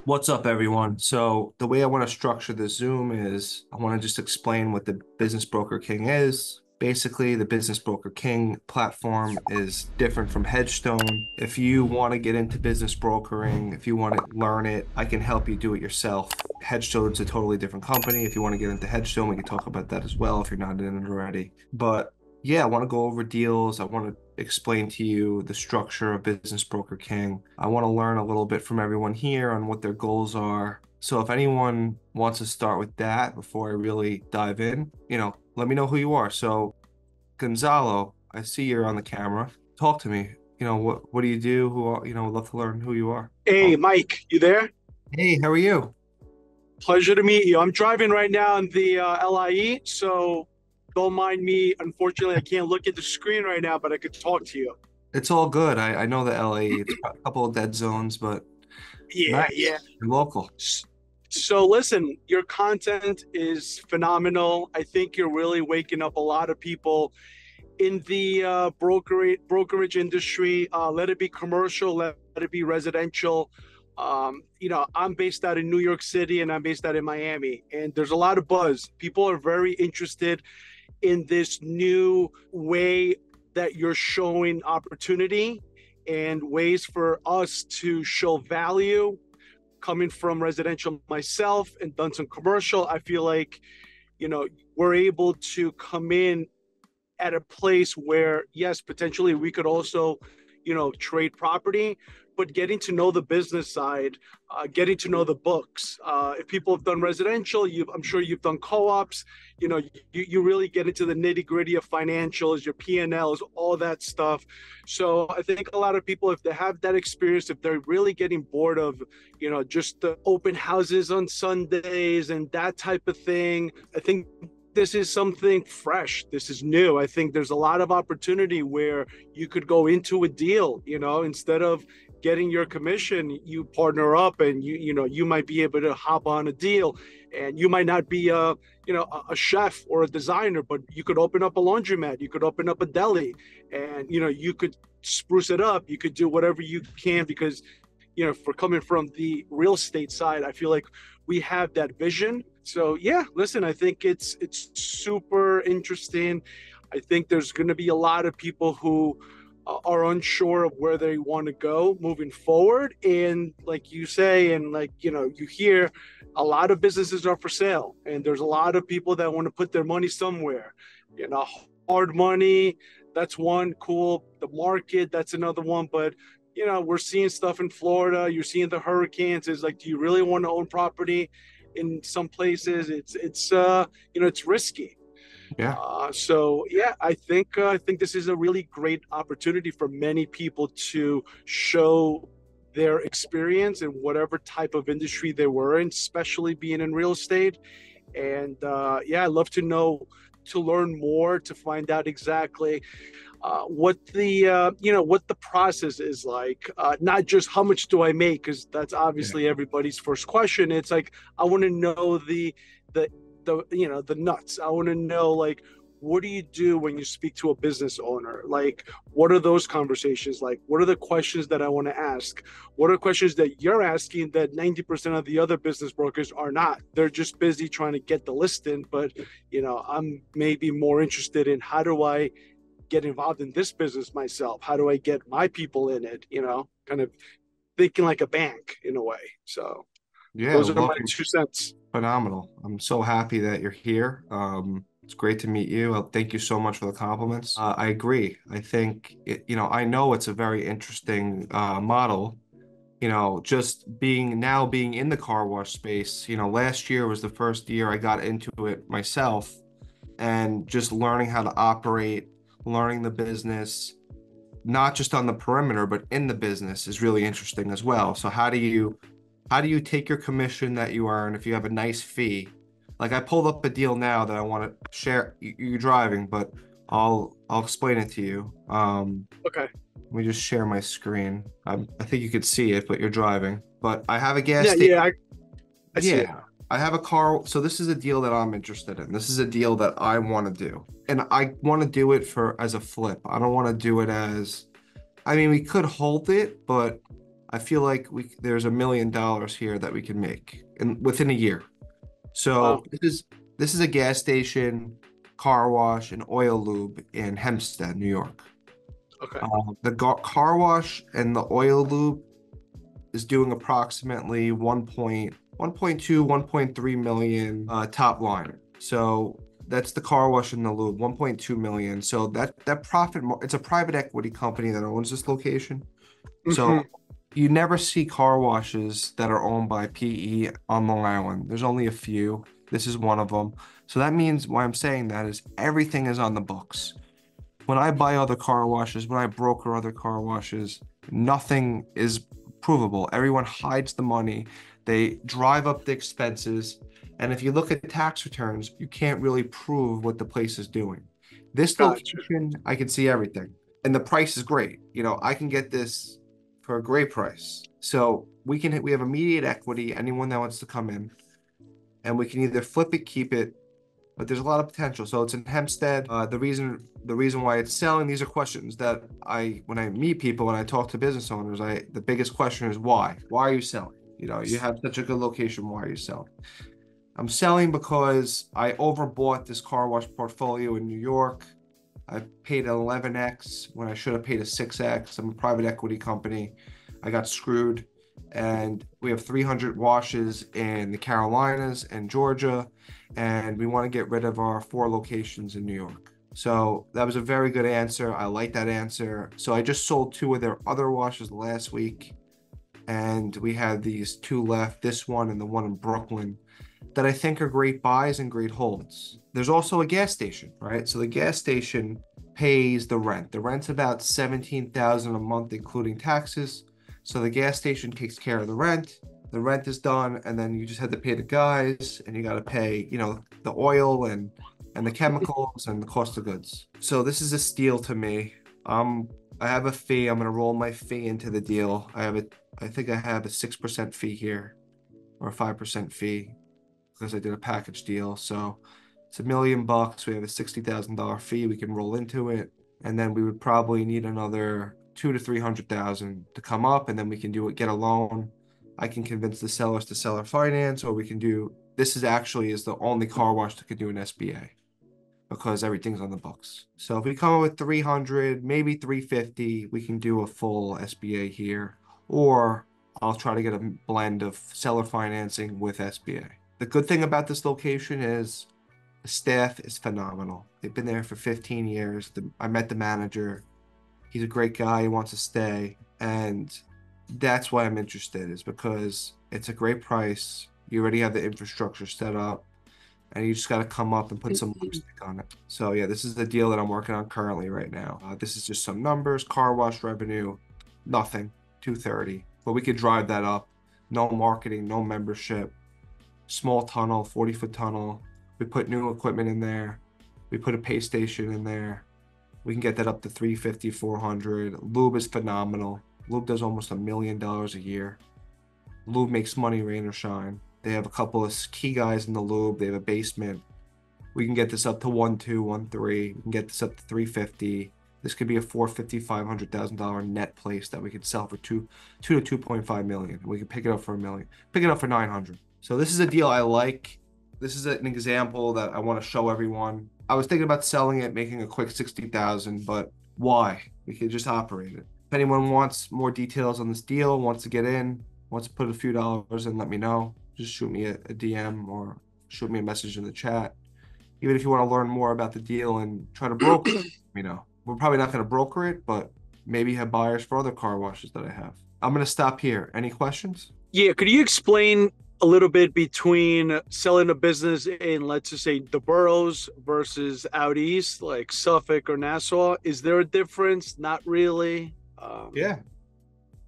What's up, everyone? So the way I want to structure the Zoom is I want to just explain what the Business Broker King is. Basically, the Business Broker King platform is different from Hedgestone. If you want to get into business brokering, if you want to learn it, I can help you do it yourself. Hedgestone's a totally different company. If you want to get into Hedgestone, we can talk about that as well if you're not in it already. But yeah, I want to go over deals. I want to explain to you the structure of Business Broker King. I want to learn a little bit from everyone here on what their goals are. So if anyone wants to start with that before I really dive in, let me know who you are. So Gonzalo, I see you're on the camera. Talk to me. What do you do? Would love to learn who you are. Hey, Oh, Mike, you there? hey, how are you? Pleasure to meet you. I'm driving right now in the LIE, so don't mind me. Unfortunately, I can't look at the screen right now, but I could talk to you. It's all good. I know the LA, it's a couple of dead zones, but Yeah, yeah. nice. You're local. S- So, listen, your content is phenomenal. I think you're really waking up a lot of people in the brokerage industry. Let it be commercial, let it be residential. I'm based out in New York City and I'm based out in Miami, and there's a lot of buzz. People are very interested in this new way that you're showing opportunity and ways for us to show value. Coming from residential myself and done some commercial, I feel like, you know, we're able to come in at a place where, yes, potentially we could also, trade property, but getting to know the business side, getting to know the books. If people have done residential, I'm sure you've done co-ops. You really get into the nitty gritty of financials, your P&Ls, all that stuff. So I think a lot of people, if they have that experience, if they're really getting bored of, just the open houses on Sundays and that type of thing, I think this is something fresh. This is new. I think there's a lot of opportunity where you could go into a deal, instead of getting your commission, you partner up and you might be able to hop on a deal, and you might not be a chef or a designer, but you could open up a laundromat, you could open up a deli, and you could spruce it up. You could do whatever you can because for coming from the real estate side, I feel like we have that vision. So yeah, listen, I think it's super interesting. I think there's going to be a lot of people who are unsure of where they want to go moving forward. And like you say, and like, you hear a lot of businesses are for sale, and there's a lot of people that want to put their money somewhere, you know, hard money. That's one. Cool. The market, that's another one. But we're seeing stuff in Florida. You're seeing the hurricanes. Is like, do you really want to own property? In some places, it's risky. Yeah. So yeah, I think this is a really great opportunity for many people to show their experience in whatever type of industry they were in, especially being in real estate. And yeah, I'd love to learn more, to find out exactly what the process is like. Not just how much do I make, because that's Yeah. obviously everybody's first question. It's like, I want to know the nuts. I want to know, like, what do you do when you speak to a business owner? Like, what are those conversations like? What are the questions that I want to ask? What are questions that you're asking that 90% of the other business brokers are not? They're just busy trying to get the listing. But I'm maybe more interested in, how do I get involved in this business myself? How do I get my people in it? Kind of thinking like a bank in a way. So Yeah, those are my welcome. 2 cents. Phenomenal. I'm so happy that you're here. It's great to meet you. Thank you so much for the compliments. I agree. I think I know it's a very interesting model. Just being in the car wash space. Last year was the first year I got into it myself, and just learning how to operate, learning the business, not just on the perimeter, but in the business is really interesting as well. So how do you take your commission that you earn if you have a nice fee? Like I pulled up a deal now that I want to share. You're driving, but I'll explain it to you. Okay. Let me just share my screen. I think you could see it, but you're driving. But I have a gas Yeah, station. yeah, I see it. Yeah, I have a car. So this is a deal that I'm interested in. This is a deal that I want to do. And I want to do it for as a flip. I don't want to do it as, I mean, we could hold it, but I feel like there's $1 million here that we can make within a year. So Wow. this is a gas station, car wash, and oil lube in Hempstead, New York. Okay. The car wash and the oil lube is doing approximately 1.3 million top line. So that's the car wash and the lube, 1.2 million. So that profit, it's a private equity company that owns this location. Hmm. So you never see car washes that are owned by PE on Long Island. There's only a few. This is one of them. So that means why I'm saying that is everything is on the books. When I buy other car washes, when I broker other car washes, nothing is provable. Everyone hides the money. They drive up the expenses. And if you look at tax returns, you can't really prove what the place is doing. This Gotcha. location, I can see everything. And the price is great. I can get this for a great price. So we have immediate equity, anyone that wants to come in, and we can either flip it, keep it, but there's a lot of potential. So it's in Hempstead. The reason why it's selling, these are questions that when I meet people, when I talk to business owners, the biggest question is why? Why are you selling? You have such a good location. Why are you selling? I'm selling because I overbought this car wash portfolio in New York. I paid an 11x when I should have paid a 6x. I'm a private equity company. I got screwed. And we have 300 washes in the Carolinas and Georgia. And we want to get rid of our 4 locations in New York. So that was a very good answer. I like that answer. So I just sold 2 of their other washes last week. And we had these 2 left, this one and the one in Brooklyn, that I think are great buys and great holds. There's also a gas station, right? So the gas station pays the rent. The rent's about $17,000 a month, including taxes. So the gas station takes care of the rent. The rent is done, and then you just have to pay the guys, and you got to pay, the oil and the chemicals and the cost of goods. So this is a steal to me. I have a fee. I'm gonna roll my fee into the deal. I think I have a 6% fee here, or a 5% fee, because I did a package deal. So it's $1 million. We have a $60,000 fee. We can roll into it, and then we would probably need another 200 to 300,000 to come up, and then we can get a loan. I can convince the sellers to seller finance, or we can do. This is the only car wash that could do an SBA because everything's on the books. So if we come up with 300, maybe 350, we can do a full SBA here, or I'll try to get a blend of seller financing with SBA. The good thing about this location is the staff is phenomenal. They've been there for 15 years. I met the manager. He's a great guy. He wants to stay. And that's why I'm interested, is because it's a great price. You already have the infrastructure set up, and you just got to come up and put some lipstick on it. So yeah, this is the deal that I'm working on currently right now. This is just some numbers. Car wash revenue, nothing, 230. But we could drive that up. No marketing, no membership. Small tunnel, 40-foot tunnel. We put new equipment in there. We put a pay station in there. We can get that up to 350, 400. Lube is phenomenal. Lube does almost $1 million a year. Lube makes money, rain or shine. They have a couple of key guys in the lube. They have a basement. We can get this up to 1.2, 1.3. We can get this up to 350. This could be a $450,000, $500,000 net place that we could sell for two to 2.5 million. We could pick it up for $1 million. Pick it up for 900. So this is a deal I like. This is an example that I want to show everyone. I was thinking about selling it, making a quick 60,000, but why? We could just operate it. If anyone wants more details on this deal, wants to get in, wants to put a few dollars in, let me know. Just shoot me a DM or shoot me a message in the chat. Even if you want to learn more about the deal and try to broker it, we're probably not going to broker it, but maybe have buyers for other car washes that I have. I'm going to stop here. Any questions? Yeah, could you explain a little bit between selling a business in, let's just say, the boroughs versus out east, like Suffolk or Nassau? Is there a difference? Not really. Yeah,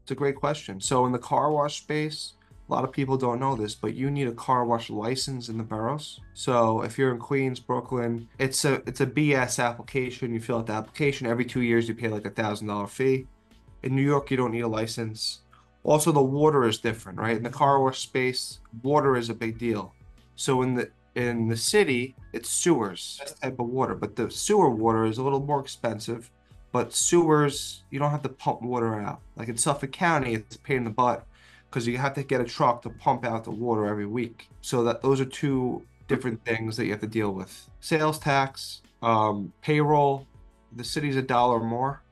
it's a great question. So in the car wash space, a lot of people don't know this, but you need a car wash license in the boroughs. So if you're in Queens, Brooklyn, it's a BS application. You fill out the application. Every 2 years, you pay like $1,000 fee. In New York, you don't need a license. Also, the water is different, right? In the car wash space, water is a big deal. So in the city, it's sewers, that type of water, but the sewer water is a little more expensive. But sewers, you don't have to pump water out. Like in Suffolk County, it's a pain in the butt because you have to get a truck to pump out the water every week. So that those are two different things that you have to deal with. Sales tax, payroll, the city's $1 more,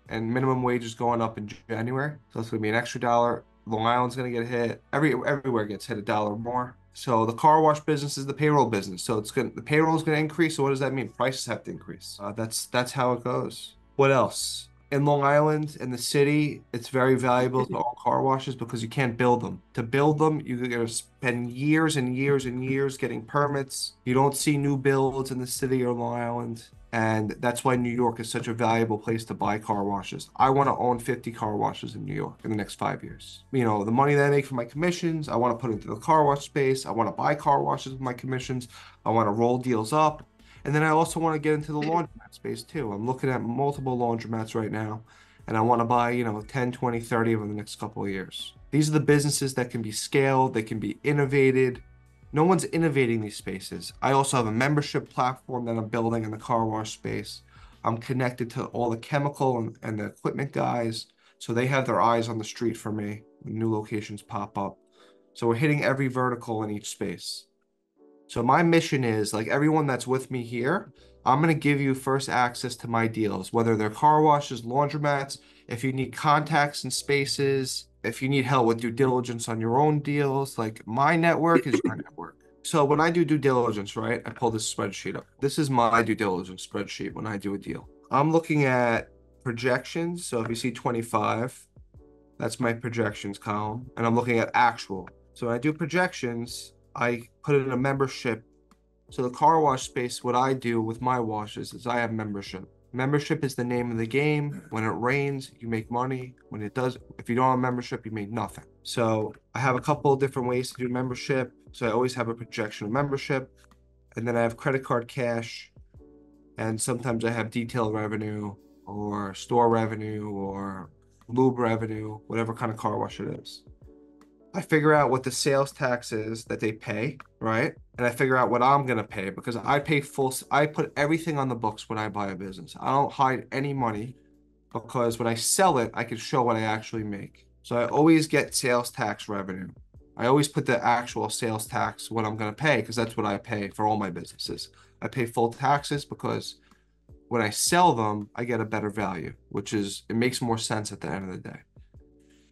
and minimum wage is going up in January. So it's gonna be an extra dollar. Long Island's gonna get hit. Everywhere gets hit $1 more. So the car wash business is the payroll business. So the payroll is gonna increase. So what does that mean? Prices have to increase. That's how it goes. What else? In Long Island, in the city, it's very valuable to own car washes because you can't build them. To build them, you're going to spend years and years and years getting permits. You don't see new builds in the city or Long Island. And that's why New York is such a valuable place to buy car washes. I want to own 50 car washes in New York in the next 5 years. You know, the money that I make from my commissions, I want to put into the car wash space. I want to buy car washes with my commissions. I want to roll deals up. And then I also want to get into the laundromat space too. I'm looking at multiple laundromats right now, and I want to buy, 10, 20, 30 of them in the next couple of years. These are the businesses that can be scaled, they can be innovated. No one's innovating these spaces. I also have a membership platform that I'm building in the car wash space. I'm connected to all the chemical and the equipment guys, so they have their eyes on the street for me when new locations pop up. So we're hitting every vertical in each space. So my mission is, like everyone that's with me here, I'm going to give you first access to my deals, whether they're car washes, laundromats, if you need contacts and spaces, if you need help with due diligence on your own deals, like my network is your network. So when I do due diligence, right, I pull this spreadsheet up. This is my due diligence spreadsheet when I do a deal. I'm looking at projections. So if you see 25, that's my projections column. And I'm looking at actual. So when I do projections, I put it in a membership. So the car wash space, what I do with my washes is I have membership. Membership is the name of the game. When it rains, you make money. When it does, if you don't have membership, you make nothing. So I have a couple of different ways to do membership. So I always have a projection of membership. And then I have credit card cash. And sometimes I have detail revenue or store revenue or lube revenue, whatever kind of car wash it is. I figure out what the sales tax is that they pay, right? And I figure out what I'm going to pay because I put everything on the books when I buy a business. I don't hide any money because when I sell it, I can show what I actually make. So I always get sales tax revenue. I always put the actual sales tax, what I'm going to pay, because that's what I pay for all my businesses. I pay full taxes because when I sell them, I get a better value, it makes more sense at the end of the day.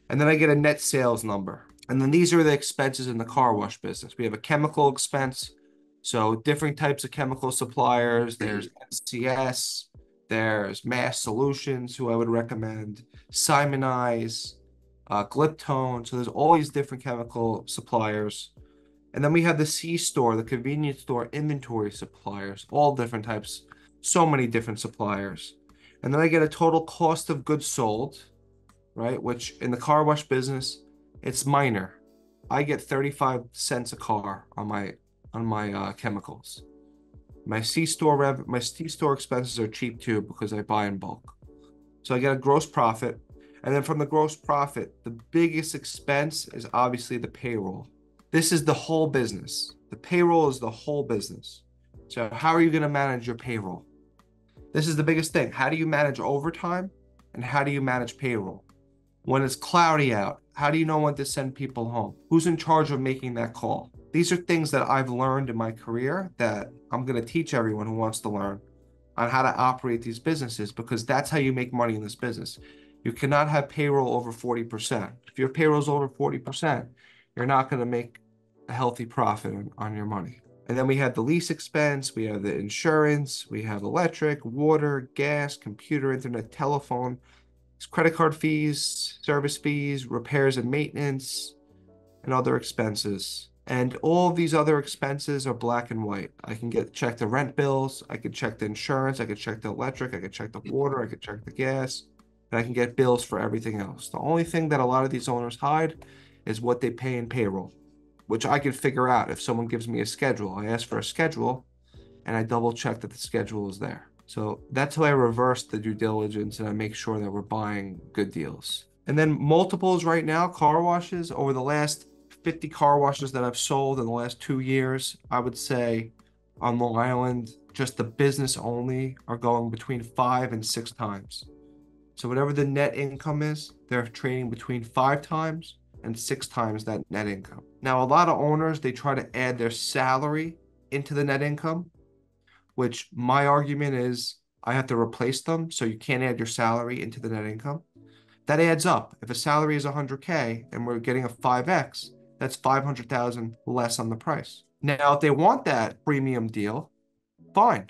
And then I get a net sales number. And then these are the expenses in the car wash business. We have a chemical expense. So different types of chemical suppliers. There's NCS, there's Mass Solutions, who I would recommend, Simonize, Gliptone. So there's all these different chemical suppliers. And then we have the C-store, the convenience store inventory suppliers, all different types, so many different suppliers. And then I get a total cost of goods sold, right? Which in the car wash business, it's minor. I get 35 cents a car on my chemicals. My C-store expenses are cheap too because I buy in bulk. So I get a gross profit. And then from the gross profit, the biggest expense is obviously the payroll. This is the whole business. The payroll is the whole business. So how are you going to manage your payroll? This is the biggest thing. How do you manage overtime? And how do you manage payroll? When it's cloudy out, how do you know when to send people home? Who's in charge of making that call? These are things that I've learned in my career that I'm going to teach everyone who wants to learn on how to operate these businesses, because that's how you make money in this business. You cannot have payroll over 40%. If your payroll's over 40%, you're not going to make a healthy profit on your money. And then we have the lease expense, we have the insurance, we have electric, water, gas, computer, internet, telephone, credit card fees, service fees, repairs and maintenance, and other expenses. And all of these other expenses are black and white. I can check the rent bills, I can check the insurance, I can check the electric, I can check the water, I can check the gas, and I can get bills for everything else. The only thing that a lot of these owners hide is what they pay in payroll, which I can figure out if someone gives me a schedule. I ask for a schedule and I double check that the schedule is there. So that's how I reverse the due diligence and I make sure that we're buying good deals. And then multiples right now, car washes, over the last 50 car washes that I've sold in the last 2 years, I would say on Long Island, just the business only are going between 5 and 6 times. So whatever the net income is, they're trading between 5 times and 6 times that net income. Now, a lot of owners, they try to add their salary into the net income, which my argument is I have to replace them. So you can't add your salary into the net income. That adds up. If a salary is 100K and we're getting a 5X, that's 500,000 less on the price. Now, if they want that premium deal, fine,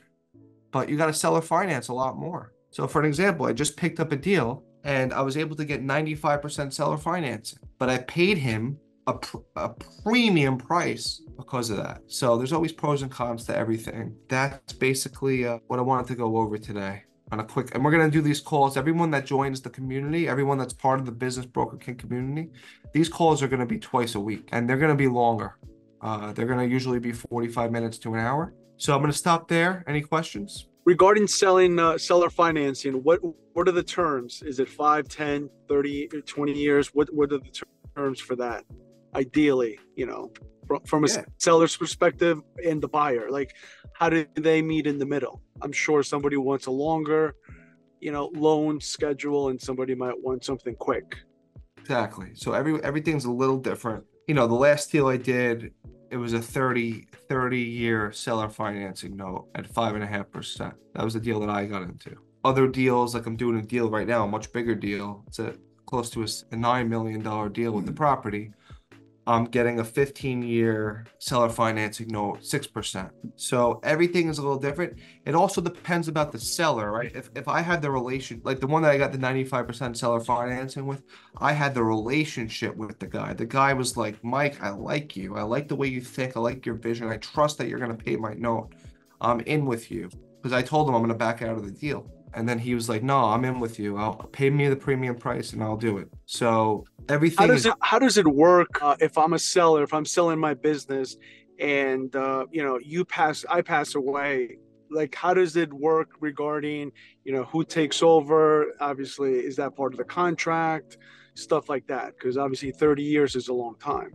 but you got to seller finance a lot more. So for an example, I just picked up a deal and I was able to get 95% seller financing, but I paid him a premium price because of that. So there's always pros and cons to everything. That's basically what I wanted to go over today on a quick, and we're going to do these calls. Everyone that joins the community, everyone that's part of the Business Broker King community, these calls are going to be twice a week and they're going to be longer. They're going to usually be 45 minutes to an hour. So I'm going to stop there. Any questions? Regarding selling seller financing, what are the terms? Is it 5, 10, 30, 20 years? What are the terms for that? Ideally, from a seller's perspective and the buyer, like how do they meet in the middle? I'm sure somebody wants a longer, loan schedule and somebody might want something quick. Exactly. So everything's a little different. The last deal I did, it was a 30-year seller financing note at 5.5%. That was the deal that I got into. Other deals, like I'm doing a deal right now, a much bigger deal. It's close to a $9 million deal with the property. I'm getting a 15-year seller financing note, 6%. So everything is a little different. It also depends about the seller, right? If I had the relation, like the one that I got the 95% seller financing with, I had the relationship with the guy. The guy was like, Mike, I like you. I like the way you think. I like your vision. I trust that you're going to pay my note. I'm in with you. Because I told him I'm going to back out of the deal. And then he was like, no, I'm in with you. I'll pay me the premium price and I'll do it. So everything how does it work if I'm a seller, if I'm selling my business and I pass away, like how does it work regarding who takes over? Obviously, is that part of the contract, stuff like that? Because obviously 30 years is a long time.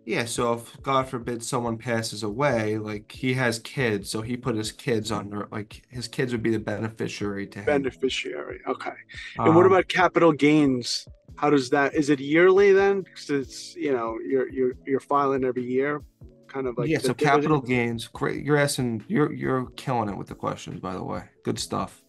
Yeah, so if God forbid someone passes away, like he has kids, so he put his kids under, like his kids would be the beneficiary to him. Beneficiary, okay. And what about capital gains? How does that? Is it yearly then? Because it's you're filing every year, kind of like yeah. So capital gains, great. You're killing it with the questions, by the way. Good stuff.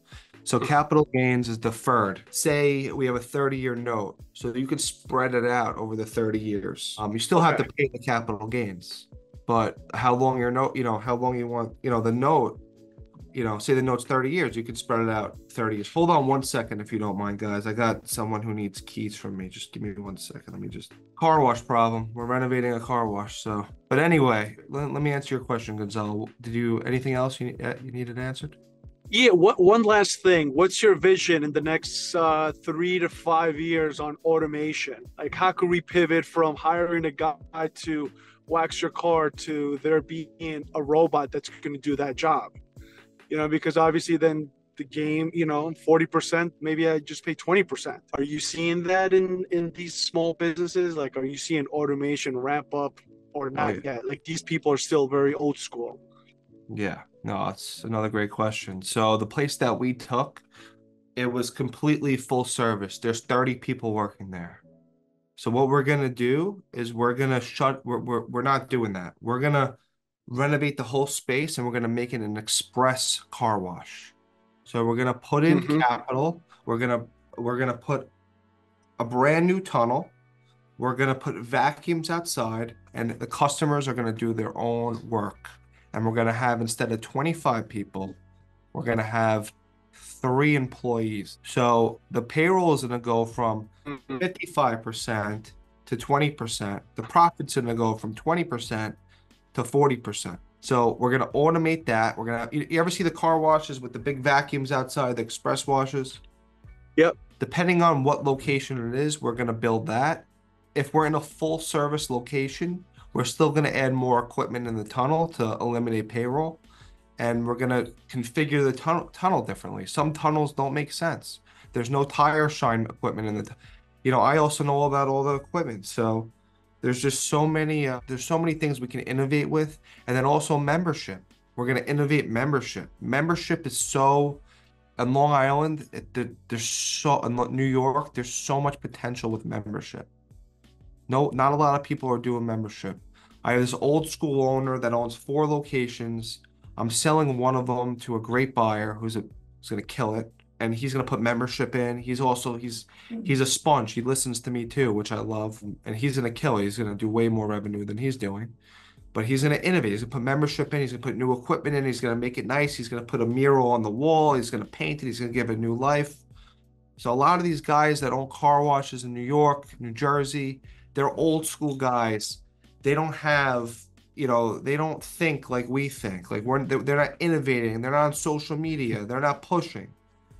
So capital gains is deferred. Say we have a 30-year note, so you could spread it out over the 30 years. You still have to pay the capital gains, but how long your note, how long you want, the note, say the note's 30 years, you could spread it out 30 years. Hold on 1 second if you don't mind, guys. I got someone who needs keys from me. Just give me 1 second. Let me just, car wash problem. We're renovating a car wash, so. But anyway, let me answer your question, Gonzalo. Anything else you needed answered? Yeah, one last thing. What's your vision in the next 3 to 5 years on automation? Like, how could we pivot from hiring a guy to wax your car to there being a robot that's going to do that job? Because obviously then the game, 40%, maybe I just pay 20%. Are you seeing that in these small businesses? Like, are you seeing automation ramp up or not yet? Like, these people are still very old school. Yeah, no, it's another great question. So the place that we took, it was completely full service. There's 30 people working there. So what we're gonna do is we're not doing that. We're gonna renovate the whole space and we're gonna make it an express car wash. So we're gonna put in capital. We're gonna put a brand new tunnel. We're gonna put vacuums outside, and the customers are gonna do their own work. And we're going to have, instead of 25 people, we're going to have 3 employees. So the payroll is going to go from 55% to 20%. The profit's going to go from 20% to 40%. So we're going to automate that. We're going to, you ever see the car washes with the big vacuums outside, the express washes? Yep. Depending on what location it is, we're going to build that. If we're in a full service location, we're still going to add more equipment in the tunnel to eliminate payroll, and we're going to configure the tunnel differently. Some tunnels don't make sense. There's no tire shine equipment in the, I also know about all the equipment. So there's just so many things we can innovate with, and then also membership. We're going to innovate membership. Membership is so in Long Island, there's so in New York, there's so much potential with membership. No, not a lot of people are doing membership. I have this old school owner that owns 4 locations. I'm selling one of them to a great buyer who's gonna kill it, and he's gonna put membership in. He's a sponge. He listens to me too, which I love, and he's gonna kill it. He's gonna do way more revenue than he's doing. But he's going to innovate. He's going to put membership in. He's going to put new equipment in. He's going to make it nice. He's going to put a mural on the wall. He's going to paint it. He's going to give it new life. So a lot of these guys that own car washes in New York, New Jersey, they're old school guys. They don't have, they don't think like we think. Like they're not innovating. They're not on social media. They're not pushing.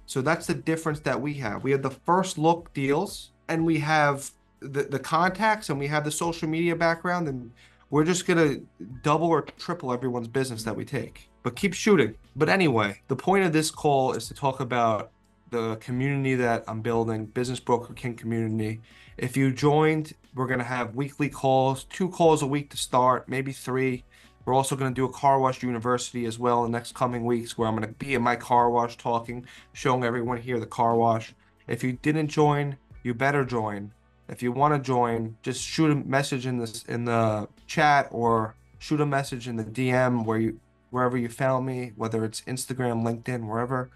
So that's the difference that we have. We have the first look deals, and we have the contacts, and we have the social media background, and we're just gonna double or triple everyone's business that we take. But keep shooting. But anyway, the point of this call is to talk about the community that I'm building, Business Broker King community. If you joined, we're gonna have weekly calls, 2 calls a week to start, maybe 3. We're also gonna do a car wash university as well in the next coming weeks, where I'm gonna be in my car wash talking, showing everyone here the car wash. If you didn't join, you better join. If you want to join, just shoot a message in the chat, or shoot a message in the DM wherever you found me, whether it's Instagram, LinkedIn, wherever,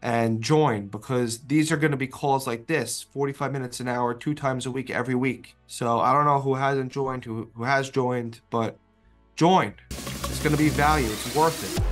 and join, because these are going to be calls like this, 45 minutes an hour, 2 times a week, every week. So I don't know who hasn't joined, who has joined, but join. It's going to be value. It's worth it.